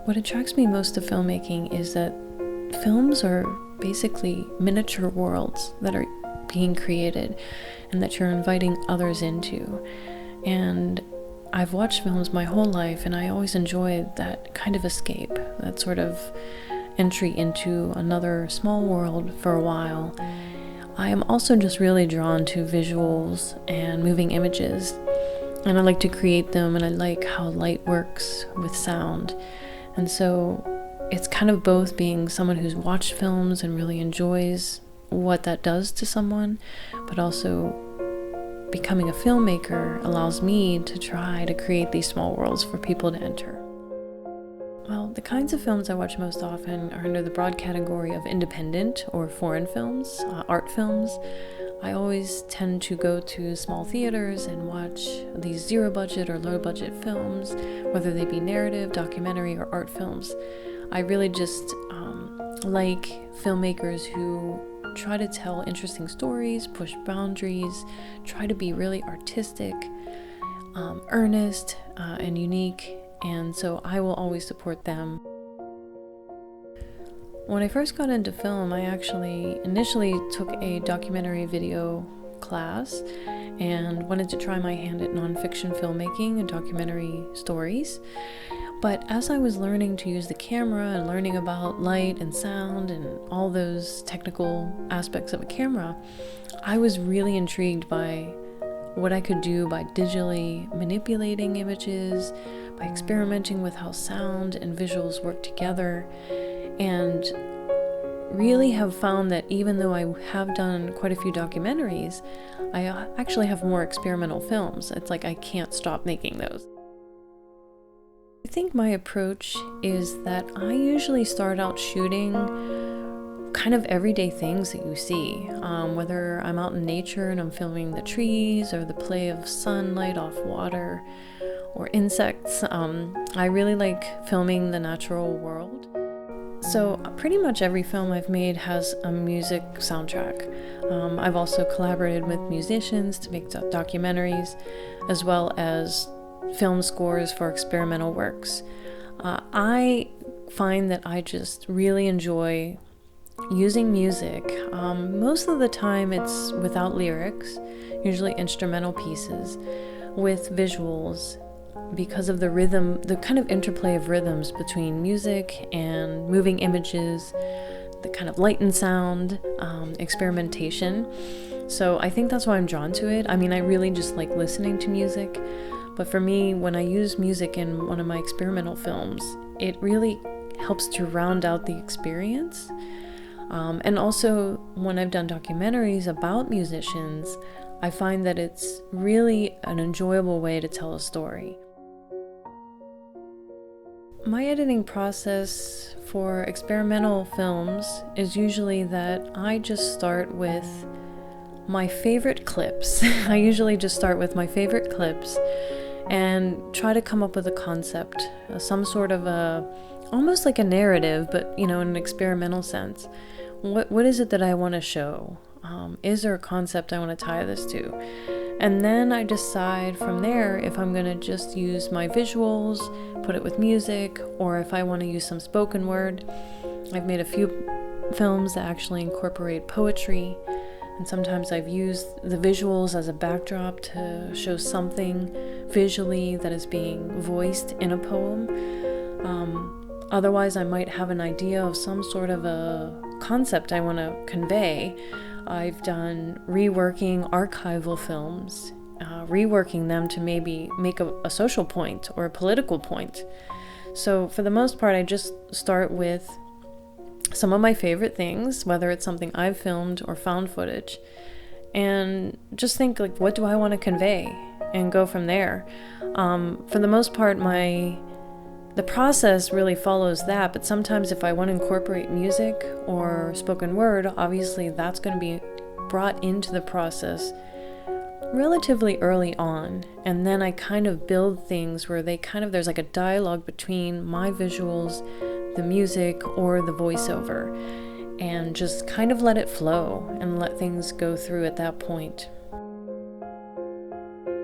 What attracts me most to filmmaking is that films are basically miniature worlds that are being created and that you're inviting others into. And I've watched films my whole life, and I always enjoy that kind of escape, that sort of entry into another small world for a while. I am also just really drawn to visuals and moving images, and I like to create them, and I like how light works with sound. And so it's kind of both being someone who's watched films and really enjoys what that does to someone, but also becoming a filmmaker allows me to try to create these small worlds for people to enter. Well, the kinds of films I watch most often are under the broad category of independent or foreign films, art films. I always tend to go to small theaters and watch these zero budget or low budget films, whether they be narrative, documentary, or art films. I really just like filmmakers who try to tell interesting stories, push boundaries, try to be really artistic, earnest, and unique, and so I will always support them. When I first got into film, I actually initially took a documentary video class and wanted to try my hand at nonfiction filmmaking and documentary stories. But as I was learning to use the camera and learning about light and sound and all those technical aspects of a camera, I was really intrigued by what I could do by digitally manipulating images, by experimenting with how sound and visuals work together, and really have found that even though I have done quite a few documentaries, I actually have more experimental films. It's like I can't stop making those. I think my approach is that I usually start out shooting kind of everyday things that you see, whether I'm out in nature and I'm filming the trees or the play of sunlight off water or insects. I really like filming the natural world. So pretty much every film I've made has a music soundtrack. I've also collaborated with musicians to make documentaries, as well as film scores for experimental works. I find that I just really enjoy using music. Most of the time it's without lyrics, usually instrumental pieces, with visuals, because of the rhythm, the kind of interplay of rhythms between music and moving images, the kind of light and sound, experimentation. So I think that's why I'm drawn to it. I mean, I really just like listening to music, but for me, when I use music in one of my experimental films, it really helps to round out the experience. And also, when I've done documentaries about musicians, I find that it's really an enjoyable way to tell a story. My editing process for experimental films is usually that I just start with my favorite clips. I usually just start with my favorite clips and try to come up with a concept, some sort of almost like a narrative, but in an experimental sense. What is it that I want to show? Is there a concept I want to tie this to? And then I decide from there if I'm going to just use my visuals, put it with music, or if I want to use some spoken word. I've made a few films that actually incorporate poetry, and sometimes I've used the visuals as a backdrop to show something visually that is being voiced in a poem. Otherwise, I might have an idea of some sort of a concept I want to convey. I've done reworking archival films, reworking them to maybe make a social point or a political point. So for the most part, I just start with some of my favorite things, whether it's something I've filmed or found footage, and just think like, what do I want to convey, and go from there. For the most part, the process really follows that, but sometimes if I want to incorporate music or spoken word, obviously that's going to be brought into the process relatively early on, and then I kind of build things where there's like a dialogue between my visuals, the music, or the voiceover, and just kind of let it flow and let things go through at that point.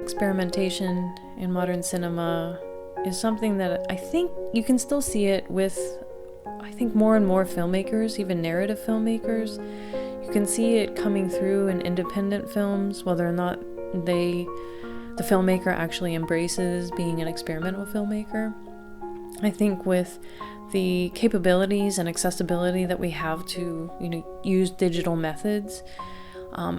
Experimentation in modern cinema is something that I think you can still see it with, I think, more and more filmmakers, even narrative filmmakers. You can see it coming through in independent films, whether or not the filmmaker actually embraces being an experimental filmmaker. I think with the capabilities and accessibility that we have to, use digital methods,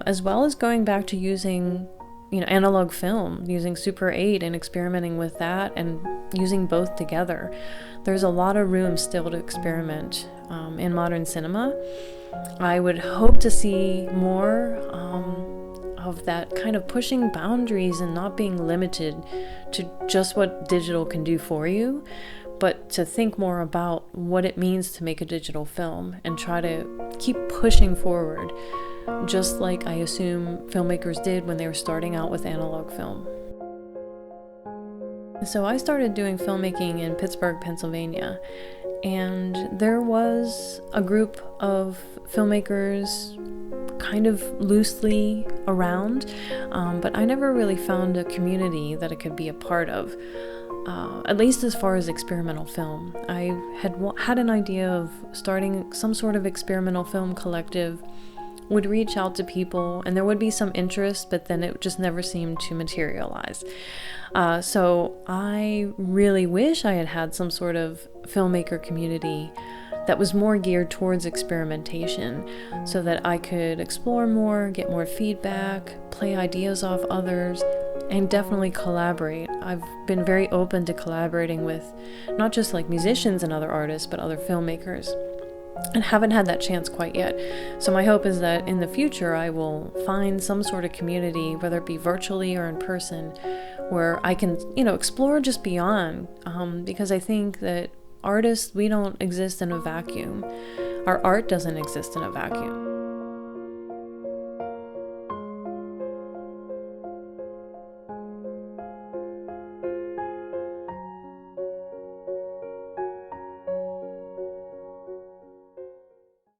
as well as going back to using, analog film, using Super 8 and experimenting with that and using both together. There's a lot of room still to experiment in modern cinema. I would hope to see more of that kind of pushing boundaries and not being limited to just what digital can do for you, but to think more about what it means to make a digital film and try to keep pushing forward, just like I assume filmmakers did when they were starting out with analog film. So I started doing filmmaking in Pittsburgh, Pennsylvania, and there was a group of filmmakers kind of loosely around, but I never really found a community that I could be a part of. At least as far as experimental film. I had an idea of starting some sort of experimental film collective, would reach out to people, and there would be some interest, but then it just never seemed to materialize. So I really wish I had had some sort of filmmaker community that was more geared towards experimentation, so that I could explore more, get more feedback, play ideas off others, and definitely collaborate. I've been very open to collaborating with not just like musicians and other artists, but other filmmakers, and haven't had that chance quite yet. So my hope is that in the future I will find some sort of community, whether it be virtually or in person, where I can, explore just beyond, because I think that artists, we don't exist in a vacuum. Our art doesn't exist in a vacuum.